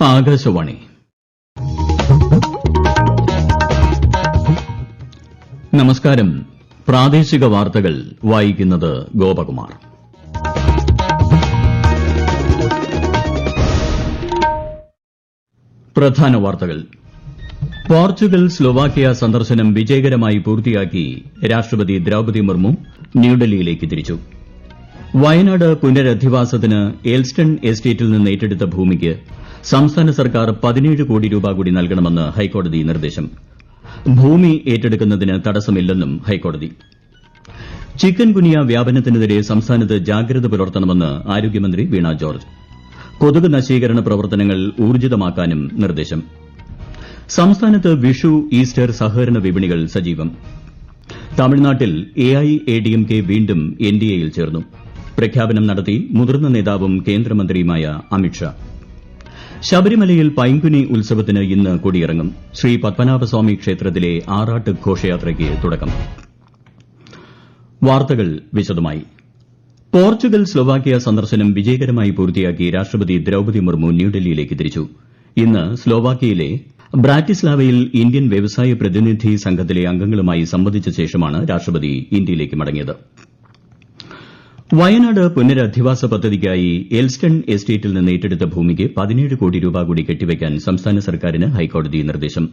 ആകാശവാണി നമസ്കാരം. പ്രാദേശിക വാർത്തകൾ വായിക്കുന്നത് ഗോപകുമാർ. പ്രധാന വാർത്തകൾ. പോർച്ചുഗൽ സ്ലൊവാക്യ സന്ദർശനം വിജയകരമായി പൂർത്തിയാക്കി രാഷ്ട്രപതി ദ്രൌപദി മുർമു ന്യൂഡൽഹിയിലേക്ക് തിരിച്ചു. വയനാട് പുനരധിവാസത്തിന് എൽസ്റ്റൺ എസ്റ്റേറ്റിൽ നിന്ന് ഏറ്റെടുത്ത ഭൂമിക്ക് സംസ്ഥാന സർക്കാർ 17 കോടി രൂപ കൂടി നൽകണമെന്ന് ഹൈക്കോടതി നിർദ്ദേശം. ഭൂമി ഏറ്റെടുക്കുന്നതിന് തടസ്സമില്ലെന്നും ഹൈക്കോടതി. ചിക്കൻ ഗുനിയ വ്യാപനത്തിനെതിരെ സംസ്ഥാനത്ത് ജാഗ്രത പുലർത്തണമെന്ന് ആരോഗ്യമന്ത്രി വീണ ജോർജ്. കൊതുക് നശീകരണ പ്രവർത്തനങ്ങൾ ഊർജിതമാക്കാനും നിർദ്ദേശം. സംസ്ഥാനത്ത് വിഷു ഈസ്റ്റർ സഹകരണ വിപണികൾ സജീവം. തമിഴ്നാട്ടിൽ AIADMK വീണ്ടും NDAയിൽ ചേർന്നു. പ്രഖ്യാപനം നടത്തി മുതിർന്ന നേതാവും കേന്ദ്രമന്ത്രിയുമായ അമിത്ഷാ. ശബരിമലയിൽ പൈങ്കുനി ഉത്സവത്തിന് ഇന്ന് കൊടിയിറങ്ങും. ശ്രീ പത്മനാഭസ്വാമി ക്ഷേത്രത്തിലെ ആറാട്ട് ഘോഷയാത്രയ്ക്ക് തുടക്കം. വാർത്തകൾ വിശദമായി. പോർച്ചുഗൽ സ്ലൊവാക്യ സന്ദർശനം വിജയകരമായി പൂർത്തിയാക്കി രാഷ്ട്രപതി ദ്രൌപദി മുർമു ന്യൂഡൽഹിയിലേക്ക് തിരിച്ചു. ഇന്ന് സ്ലൊവാക്യയിലെ ബ്രാറ്റിസ്ലാവയിൽ ഇന്ത്യൻ വ്യവസായ പ്രതിനിധി സംഘത്തിലെ അംഗങ്ങളുമായി സംവദിച്ച ശേഷമാണ് രാഷ്ട്രപതി ഇന്ത്യയിലേക്ക് മടങ്ങിയത്. വയനാട് പുനരധിവാസ പദ്ധതിക്കായി എൽസ്റ്റൺ എസ്റ്റേറ്റിൽ നിന്ന് ഏറ്റെടുത്ത ഭൂമിക്ക് 17 കോടി രൂപ കൂടി കെട്ടിവയ്ക്കാൻ സംസ്ഥാന സർക്കാരിന് ഹൈക്കോടതി നിർദ്ദേശം.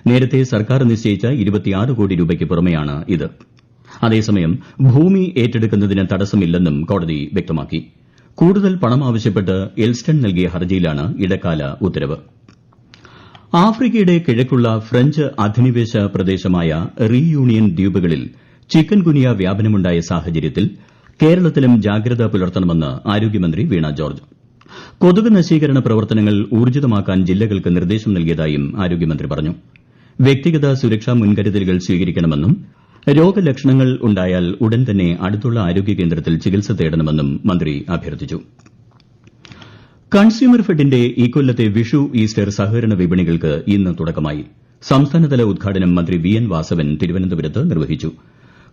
നേരത്തെ സർക്കാർ നിശ്ചയിച്ച 26 കോടി രൂപയ്ക്ക് പുറമെയാണ് ഇത്. അതേസമയം ഭൂമി ഏറ്റെടുക്കുന്നതിന് തടസ്സമില്ലെന്നും കോടതി വ്യക്തമാക്കി. കൂടുതൽ പണം ആവശ്യപ്പെട്ട് എൽസ്റ്റൺ നൽകിയ ഹർജിയിലാണ് ഇടക്കാല ഉത്തരവ്. ആഫ്രിക്കയുടെ കിഴക്കുള്ള ഫ്രഞ്ച് അധിനിവേശ പ്രദേശമായ റീയൂണിയൻ ദ്വീപുകളിൽ ചിക്കൻ ഗുനിയ വ്യാപനമുണ്ടായ സാഹചര്യത്തിൽ കേരളത്തിലും ജാഗ്രത പുലർത്തണമെന്ന് ആരോഗ്യമന്ത്രി വീണ ജോർജ്. കൊതുക് നശീകരണ പ്രവർത്തനങ്ങൾ ഊർജിതമാക്കാൻ ജില്ലകൾക്ക് നിർദ്ദേശം നൽകിയതായും ആരോഗ്യമന്ത്രി പറഞ്ഞു. വ്യക്തിഗത സുരക്ഷാ മുൻകരുതലുകൾ സ്വീകരിക്കണമെന്നും രോഗലക്ഷണങ്ങൾ ഉണ്ടായാൽ ഉടൻ തന്നെ അടുത്തുള്ള ആരോഗ്യ കേന്ദ്രത്തിൽ ചികിത്സ തേടണമെന്നും മന്ത്രി അഭ്യർത്ഥിച്ചു. കൺസ്യൂമർ ഫെഡിന്റെ ഇക്കൊല്ലത്തെ വിഷു ഈസ്റ്റർ സഹകരണ വിപണികൾക്ക് ഇന്ന് തുടക്കമായി. സംസ്ഥാനതല ഉദ്ഘാടനം മന്ത്രി VN വാസവൻ തിരുവനന്തപുരത്ത് നിർവഹിച്ചു.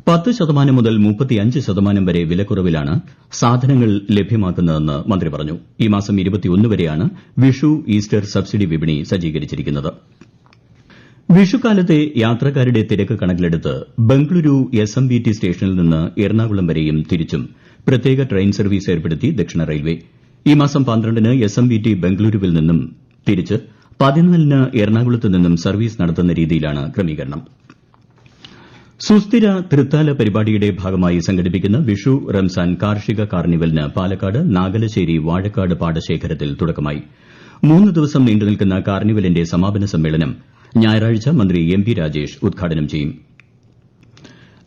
10% മുതൽ 35% വരെ വിലക്കുറവിലാണ് സാധനങ്ങൾ ലഭ്യമാക്കുന്നതെന്ന് മന്ത്രി പറഞ്ഞു. ഈ മാസം 21 വരെയാണ് വിഷു ഈസ്റ്റർ സബ്സിഡി വിപണി സജ്ജീകരിച്ചിരിക്കുന്നത്. വിഷുക്കാലത്തെ യാത്രക്കാരുടെ തിരക്ക് കണക്കിലെടുത്ത് ബംഗളൂരു SMBT സ്റ്റേഷനിൽ നിന്ന് എറണാകുളം വരെയും തിരിച്ചും പ്രത്യേക ട്രെയിൻ സർവീസ് ഏർപ്പെടുത്തി ദക്ഷിണ റെയിൽവേ. ഈ മാസം 12-ന് SMBT ബംഗളൂരുവിൽ നിന്നും തിരിച്ച് 14-ന് എറണാകുളത്ത് നിന്നും സർവീസ് നടത്തുന്ന രീതിയിലാണ് ക്രമീകരണം. സുസ്ഥിര തൃത്താല പരിപാടിയുടെ ഭാഗമായി സംഘടിപ്പിക്കുന്ന വിഷു റംസാൻ കാർഷിക കാർണിവലിന് പാലക്കാട് നാഗലശ്ശേരി വാഴക്കാട് പാടശേഖരത്തിൽ തുടക്കമായി. 3 ദിവസം നീണ്ടുനിൽക്കുന്ന കാർണിവലിന്റെ സമാപന സമ്മേളനം ഞായറാഴ്ച മന്ത്രി MP രാജേഷ് ഉദ്ഘാടനം ചെയ്യും.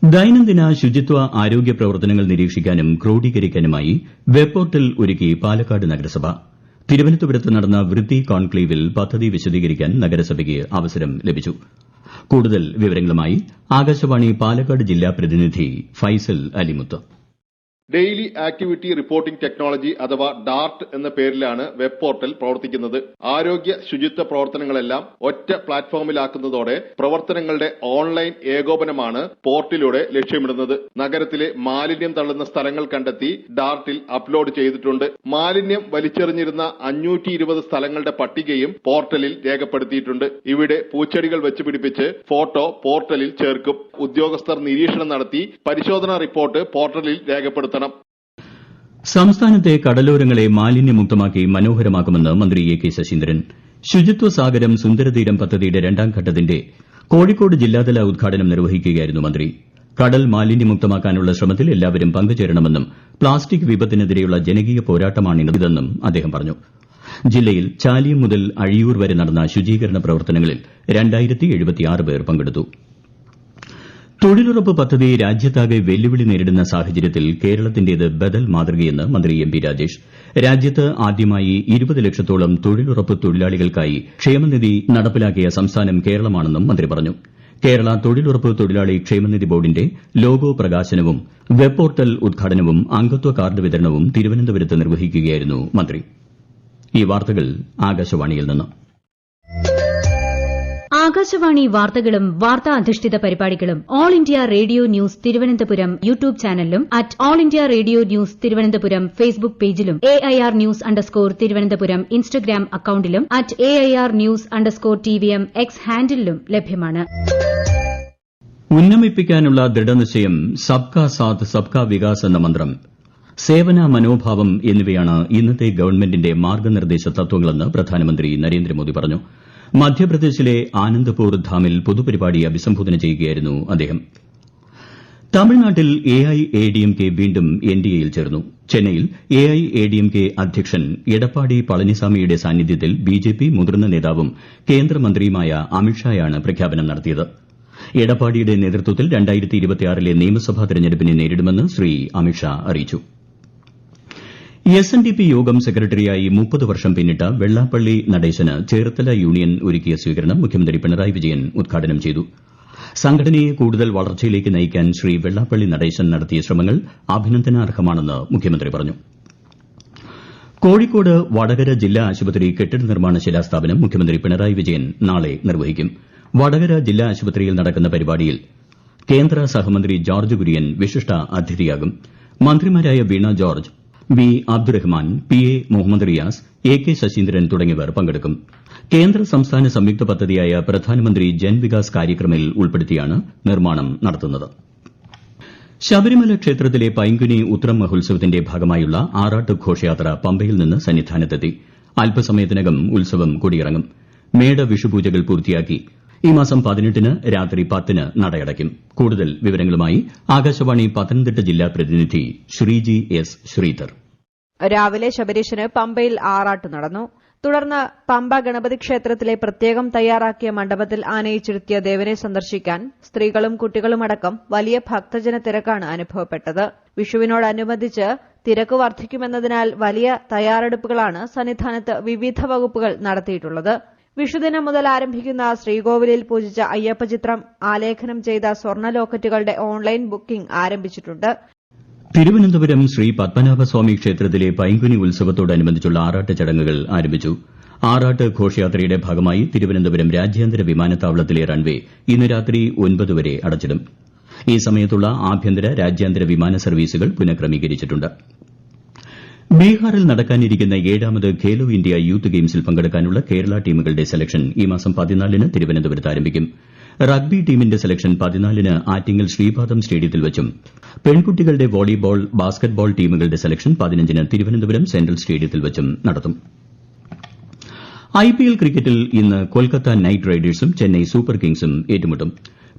ദൈനംദിന ശുചിത്വ ആരോഗ്യ പ്രവർത്തനങ്ങൾ നിരീക്ഷിക്കാനും ക്രോഡീകരിക്കാനുമായി വെബ് പോർട്ടൽ ഒരുക്കി പാലക്കാട് നഗരസഭ. തിരുവനന്തപുരത്ത് നടന്ന വൃത്തി കോൺക്ലേവിൽ പദ്ധതി വിശദീകരിക്കാൻ നഗരസഭയ്ക്ക് അവസരം ലഭിച്ചു. കൂടുതൽ വിവരങ്ങളുമായി ആകാശവാണി പാലക്കാട് ജില്ലാ പ്രതിനിധി Faisal Alimuth. Daily activity reporting technology അഥവാ ഡാർട്ട് എന്ന പേരിലാണ് വെബ് പോർട്ടൽ പ്രവർത്തിക്കുന്നത്. ആരോഗ്യ ശുചിത്വ പ്രവർത്തനങ്ങളെല്ലാം ഒറ്റ പ്ലാറ്റ്ഫോമിലാക്കുന്നതോടെ പ്രവർത്തനങ്ങളുടെ ഓൺലൈൻ ഏകോപനമാണ് പോർട്ടലിലൂടെ ലക്ഷ്യമിടുന്നത്. നഗരത്തിലെ മാലിന്യം തള്ളുന്ന സ്ഥലങ്ങൾ കണ്ടെത്തി ഡാർട്ടിൽ അപ്ലോഡ് ചെയ്തിട്ടുണ്ട്. മാലിന്യം വലിച്ചെറിഞ്ഞിരുന്ന 520 സ്ഥലങ്ങളുടെ പട്ടികയും പോർട്ടലിൽ രേഖപ്പെടുത്തിയിട്ടുണ്ട്. ഇവിടെ പൂച്ചെടികൾ വെച്ചുപിടിപ്പിച്ച് ഫോട്ടോ പോർട്ടലിൽ ചേർക്കും. ഉദ്യോഗസ്ഥർ നിരീക്ഷണം നടത്തി പരിശോധനാ റിപ്പോർട്ട് പോർട്ടലിൽ രേഖപ്പെടുത്തണം. സംസ്ഥാനത്തെ കടലോരങ്ങളെ മാലിന്യമുക്തമാക്കി മനോഹരമാക്കുമെന്ന് മന്ത്രി AK ശശീന്ദ്രൻ. ശുചിത്വ സാഗരം സുന്ദരതീരം പദ്ധതിയുടെ 2ാം ഘട്ടത്തിന്റെ കോഴിക്കോട് ജില്ലാതല ഉദ്ഘാടനം നിർവഹിക്കുകയായിരുന്നു മന്ത്രി. കടൽ മാലിന്യമുക്തമാക്കാനുള്ള ശ്രമത്തിൽ എല്ലാവരും പങ്കുചേരണമെന്നും പ്ലാസ്റ്റിക് വിപത്തിനെതിരെയുള്ള ജനകീയ പോരാട്ടമാണിതെന്നും അദ്ദേഹം പറഞ്ഞു. ജില്ലയിൽ ചാലിയം മുതൽ അഴിയൂർ വരെ നടന്ന ശുചീകരണ പ്രവർത്തനങ്ങളിൽ 2076 പേർ പങ്കെടുത്തു. തൊഴിലുറപ്പ് പദ്ധതി രാജ്യത്താകെ വെല്ലുവിളി നേരിടുന്ന സാഹചര്യത്തിൽ കേരളത്തിന്റേത് ബദൽ മാതൃകയെന്ന് മന്ത്രി MP രാജേഷ്. രാജ്യത്ത് ആദ്യമായി 20 ലക്ഷത്തോളം തൊഴിലുറപ്പ് തൊഴിലാളികൾക്കായി ക്ഷേമനിധി നടപ്പിലാക്കിയ സംസ്ഥാനം കേരളമാണെന്നും മന്ത്രി പറഞ്ഞു. കേരള തൊഴിലുറപ്പ് തൊഴിലാളി ക്ഷേമനിധി ബോർഡിന്റെ ലോഗോ പ്രകാശനവും വെബ് പോർട്ടൽ ഉദ്ഘാടനവും അംഗത്വ കാർഡ് വിതരണവും തിരുവനന്തപുരത്ത് നിർവഹിക്കുകയായിരുന്നു മന്ത്രി. ഈ വാർത്തകൾ ആകാശവാണിയിൽ നിന്ന്. ആകാശവാണി വാർത്തകളും വാർത്താ അധിഷ്ഠിത പരിപാടികളും All India Radio News Thiruvananthapuram YouTube ചാനലിലും at All India Radio News Thiruvananthapuram Facebook പേജിലും AIR ന്യൂസ് _ തിരുവനന്തപുരം ഇൻസ്റ്റഗ്രാം അക്കൌണ്ടിലും at AIR news _ TVM X ഹാൻഡിലും ലഭ്യമാണ്. ഉന്നമിപ്പിക്കാനുള്ള ദൃഢനിശ്ചയം സബ്കാ സാത്ത് സബ്കാ വികാസ് എന്ന മന്ത്രം, സേവന മനോഭാവം എന്നിവയാണ് ഇന്നത്തെ ഗവൺമെന്റിന്റെ മാർഗ്ഗനിർദ്ദേശ തത്വങ്ങളെന്ന് പ്രധാനമന്ത്രി നരേന്ദ്രമോദി പറഞ്ഞു. മധ്യപ്രദേശിലെ ആനന്ദ്പൂർ ധാമിൽ പൊതുപരിപാടിയെ അഭിസംബോധന ചെയ്യുകയായിരുന്നു അദ്ദേഹം. തമിഴ്നാട്ടിൽ AIADMK വീണ്ടും NDAയിൽ ചേർന്നു. ചെന്നൈയിൽ AIADMK അധ്യക്ഷൻ എടപ്പാടി പളനിസാമിയുടെ സാന്നിധ്യത്തിൽ BJP മുതിർന്ന നേതാവും കേന്ദ്രമന്ത്രിയുമായ അമിത്ഷായാണ് പ്രഖ്യാപനം നടത്തിയത്. എടപ്പാടിയുടെ നേതൃത്വത്തിൽ 2026ലെ നിയമസഭാ തെരഞ്ഞെടുപ്പിനെ നേരിടുമെന്ന് ശ്രീ അമിത്ഷാ അറിയിച്ചു. SNDP യോഗം സെക്രട്ടറിയായി 30 വർഷം പിന്നിട്ട വെള്ളാപ്പള്ളി നടേശന് ചേർത്തല യൂണിയൻ ഒരുക്കിയ സ്വീകരണം മുഖ്യമന്ത്രി പിണറായി വിജയൻ ഉദ്ഘാടനം ചെയ്തു. സംഘടനയെ കൂടുതൽ വളർച്ചയിലേക്ക് നയിക്കാൻ ശ്രീ വെള്ളാപ്പള്ളി നടേശൻ നടത്തിയ ശ്രമങ്ങൾ അഭിനന്ദനാർഹമാണെന്ന് മുഖ്യമന്ത്രി പറഞ്ഞു. കോഴിക്കോട് വടകര ജില്ലാ ആശുപത്രി കെട്ടിട നിർമ്മാണ ശിലാസ്ഥാപനം മുഖ്യമന്ത്രി പിണറായി വിജയൻ നാളെ നിർവഹിക്കും. വടകര ജില്ലാ ആശുപത്രിയിൽ നടക്കുന്ന പരിപാടിയിൽ കേന്ദ്ര സഹമന്ത്രി ജോർജ് കുര്യൻ വിശിഷ്ട അതിഥിയാകും. മന്ത്രിമാരായ Veena George, V Abdurahman, PA Muhammad Riyas, AK Saseendran തുടങ്ങിയവർ പങ്കെടുക്കും. കേന്ദ്ര സംസ്ഥാന സംയുക്ത പദ്ധതിയായ പ്രധാനമന്ത്രി ജൻവികാസ് കാര്യക്രമിൽ ഉൾപ്പെടുത്തിയാണ് നിർമ്മാണം നടത്തുന്നത്. ശബരിമല ക്ഷേത്രത്തിലെ പൈങ്കുനി ഉത്രം മഹോത്സവത്തിന്റെ ഭാഗമായുള്ള ആറാട്ട് ഘോഷയാത്ര പമ്പയിൽ നിന്ന് സന്നിധാനത്തെത്തി. അല്പസമയത്തിനകം ഉത്സവം കൊടിയിറങ്ങും. മേട വിഷുപൂജകൾ പൂർത്തിയാക്കി ഈ മാസം 18-ന് രാത്രി 10-ന് നടയടയ്ക്കും. കൂടുതൽ വിവരങ്ങളുമായി ആകാശവാണി പത്തനംതിട്ട ജില്ലാ പ്രതിനിധി ശ്രീജി S. ശ്രീധർ. രാവിലെ ശബരീശന് പമ്പയിൽ ആറാട്ട് നടന്നു. തുടർന്ന് പമ്പ ഗണപതി ക്ഷേത്രത്തിലെ പ്രത്യേകം തയ്യാറാക്കിയ മണ്ഡപത്തിൽ ആനയിച്ചിരുത്തിയ ദേവനെ സന്ദർശിക്കാൻ സ്ത്രീകളും കുട്ടികളുമടക്കം വലിയ ഭക്തജന തിരക്കാണ് അനുഭവപ്പെട്ടത്. വിഷുവിനോടനുബന്ധിച്ച് തിരക്ക് വർദ്ധിക്കുമെന്നതിനാൽ വലിയ തയ്യാറെടുപ്പുകളാണ് സന്നിധാനത്ത് വിവിധ വകുപ്പുകൾ നടത്തിയിട്ടുള്ളത്. വിഷുദിനം മുതൽ ആരംഭിക്കുന്ന ശ്രീകോവിലിൽ പൂജിച്ച അയ്യപ്പചിത്രം ആലേഖനം ചെയ്ത സ്വർണ്ണ ലോക്കറ്റുകളുടെ ഓൺലൈൻ ബുക്കിംഗ് ആരംഭിച്ചിട്ടുണ്ട്. തിരുവനന്തപുരം ശ്രീ പത്മനാഭസ്വാമി ക്ഷേത്രത്തിലെ പൈങ്കുനി ഉത്സവത്തോടനുബന്ധിച്ചുള്ള ആറാട്ട് ചടങ്ങുകൾ ആരംഭിച്ചു. ആറാട്ട് ഘോഷയാത്രയുടെ ഭാഗമായി തിരുവനന്തപുരം രാജ്യാന്തര വിമാനത്താവളത്തിലെ റൺവേ ഇന്ന് രാത്രി 9 വരെ അടച്ചിടും. ഈ സമയത്തുള്ള ആഭ്യന്തര രാജ്യാന്തര വിമാന സർവീസുകൾ പുനഃക്രമീകരിച്ചിട്ടുണ്ട്. ബീഹാറിൽ നടക്കാനിരിക്കുന്ന 7ാമത് ഖേലോ ഇന്ത്യ യൂത്ത് ഗെയിംസിൽ പങ്കെടുക്കാനുള്ള കേരള ടീമുകളുടെ സെലക്ഷൻ ഈ മാസം 14-ന് തിരുവനന്തപുരത്ത് ആരംഭിക്കും. റഗ്ബി ടീമിന്റെ സെലക്ഷൻ 14-ന് ആറ്റിങ്ങൽ ശ്രീപാദം സ്റ്റേഡിയത്തിൽ വച്ചും പെൺകുട്ടികളുടെ വോളിബോൾ, ബാസ്കറ്റ്ബോൾ ടീമുകളുടെ സെലക്ഷൻ 15-ന് തിരുവനന്തപുരം സെൻട്രൽ സ്റ്റേഡിയത്തിൽ വച്ചും നടത്തും. IPL ക്രിക്കറ്റിൽ ഇന്ന് കൊൽക്കത്ത നൈറ്റ് റൈഡേഴ്സും ചെന്നൈ സൂപ്പർ കിങ്സും ഏറ്റുമുട്ടും.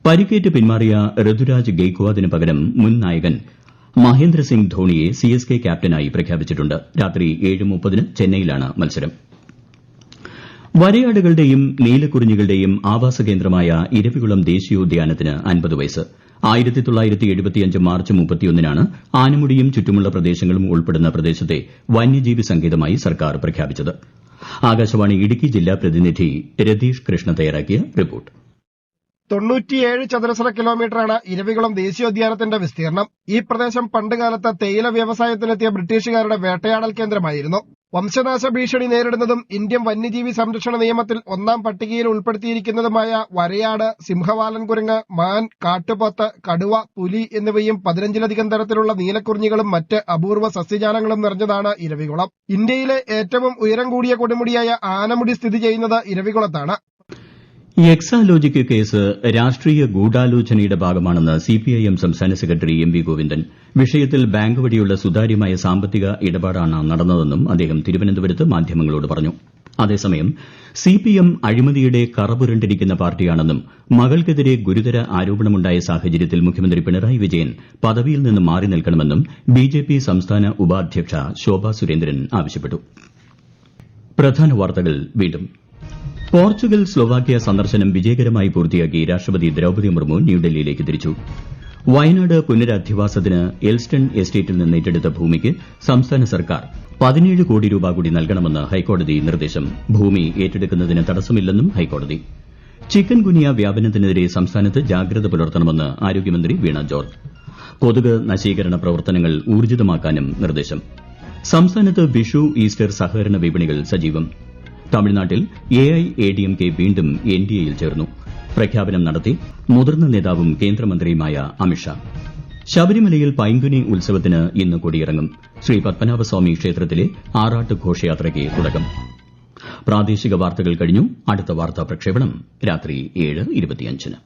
പരിക്കേറ്റ് പിന്മാറിയ ഋതുരാജ് ഗെയ്ക്വാദിന് പകരം മുൻ നായകൻ മഹേന്ദ്രസിംഗ് ധോണിയെ CSK ക്യാപ്റ്റനായി പ്രഖ്യാപിച്ചിട്ടുണ്ട്. രാത്രി 7:30-ന് ചെന്നൈയിലാണ് മത്സരം. വരയാടുകളുടെയും നീലക്കുറിഞ്ഞികളുടെയും ആവാസ കേന്ദ്രമായ ഇരവികുളം ദേശീയോദ്യാനത്തിന് 50 വയസ്സ്. 1975 മാർച്ച് 31-നാണ് ആനമുടിയും ചുറ്റുമുള്ള പ്രദേശങ്ങളും ഉൾപ്പെടുന്ന പ്രദേശത്തെ വന്യജീവി സങ്കേതമായി സർക്കാർ പ്രഖ്യാപിച്ചത്. ആകാശവാണി ഇടുക്കി ജില്ലാ പ്രതിനിധി രതീഷ് കൃഷ്ണ തയ്യാറാക്കിയ റിപ്പോർട്ട്. 97 ചതുരശ്ര കിലോമീറ്ററാണ് ഇരവികുളം ദേശീയോദ്യാനത്തിന്റെ വിസ്തീർണം. ഈ പ്രദേശം പണ്ടുകാലത്ത് തേയില വ്യവസായത്തിനെത്തിയ ബ്രിട്ടീഷുകാരുടെ വേട്ടയാടൽ കേന്ദ്രമായിരുന്നു. വംശനാശ ഭീഷണി നേരിടുന്നതും ഇന്ത്യൻ വന്യജീവി സംരക്ഷണ നിയമത്തിൽ 1ാം പട്ടികയിൽ ഉൾപ്പെടുത്തിയിരിക്കുന്നതുമായ വരയാട്, സിംഹവാലൻ കുരങ്ങ്, മാൻ, കാട്ടുപോത്ത്, കടുവ, പുലി എന്നിവയും 15-ലധികം തരത്തിലുള്ള നീലക്കുറിഞ്ഞികളും മറ്റ് അപൂർവ സസ്യജാലങ്ങളും നിറഞ്ഞതാണ് ഇരവികുളം. ഇന്ത്യയിലെ ഏറ്റവും ഉയരം കൂടിയ കൊടുമുടിയായ ആനമുടി സ്ഥിതി ചെയ്യുന്നത് ഇരവികുളത്താണ്. എക്സാലോജിക് കേസ് രാഷ്ട്രീയ ഗൂഢാലോചനയുടെ ഭാഗമാണെന്ന് CPIM സംസ്ഥാന സെക്രട്ടറി MV ഗോവിന്ദൻ. വിഷയത്തിൽ ബാങ്ക് വഴിയുള്ള സുതാര്യമായ സാമ്പത്തിക ഇടപാടാണ് നടന്നതെന്നും അദ്ദേഹം തിരുവനന്തപുരത്ത് മാധ്യമങ്ങളോട് പറഞ്ഞു. അതേസമയം CPM അഴിമതിയുടെ കറപുരണ്ടിരിക്കുന്ന പാർട്ടിയാണെന്നും മകൾക്കെതിരെ ഗുരുതര ആരോപണമുണ്ടായ സാഹചര്യത്തിൽ മുഖ്യമന്ത്രി പിണറായി വിജയൻ പദവിയിൽ നിന്ന് മാറി നിൽക്കണമെന്നും BJP സംസ്ഥാന ഉപാധ്യക്ഷ ശോഭാ സുരേന്ദ്രൻ ആവശ്യപ്പെട്ടു. പ്രധാന വാർത്തകൾ വീണ്ടും. പോർച്ചുഗൽ സ്ലോവാക്യ സന്ദർശനം വിജയകരമായി പൂർത്തിയാക്കി രാഷ്ട്രപതി ദ്രൌപദി മുർമു ന്യൂഡൽഹിയിലേക്ക് തിരിച്ചു. വയനാട് പുനരധിവാസത്തിന് എൽസ്റ്റൺ എസ്റ്റേറ്റിൽ നിന്ന് ഏറ്റെടുത്ത ഭൂമിക്ക് സംസ്ഥാന സർക്കാർ 17 കോടി രൂപ കൂടി നൽകണമെന്ന് ഹൈക്കോടതി നിർദ്ദേശം. ഭൂമി ഏറ്റെടുക്കുന്നതിന് തടസ്സമില്ലെന്നും ഹൈക്കോടതി. ചിക്കൻ ഗുനിയ വ്യാപനത്തിനെതിരെ സംസ്ഥാനത്ത് ജാഗ്രത പുലർത്തണമെന്ന് ആരോഗ്യമന്ത്രി വീണ ജോർജ്. കൊതുക് നശീകരണ പ്രവർത്തനങ്ങൾ ഊർജിതമാക്കാനും നിർദ്ദേശം. സംസ്ഥാനത്ത് വിഷു, ഈസ്റ്റർ സഹകരണ വിപണികൾ സജീവം. തമിഴ്നാട്ടിൽ AIADMK വീണ്ടും NDAയിൽ ചേർന്നു. പ്രഖ്യാപനം നടത്തി മുതിർന്ന നേതാവും കേന്ദ്രമന്ത്രിയുമായ അമിത്ഷാ. ശബരിമലയിൽ പൈങ്കുനി ഉത്സവത്തിന് ഇന്ന് കൊടിയിറങ്ങും. ശ്രീ പത്മനാഭസ്വാമി ക്ഷേത്രത്തിലെ ആറാട്ട് ഘോഷയാത്രയ്ക്ക് തുടക്കം. പ്രാദേശിക വാർത്തകൾ കഴിഞ്ഞു. അടുത്ത വാർത്താ പ്രക്ഷേപണം രാത്രി 7:25-ന്.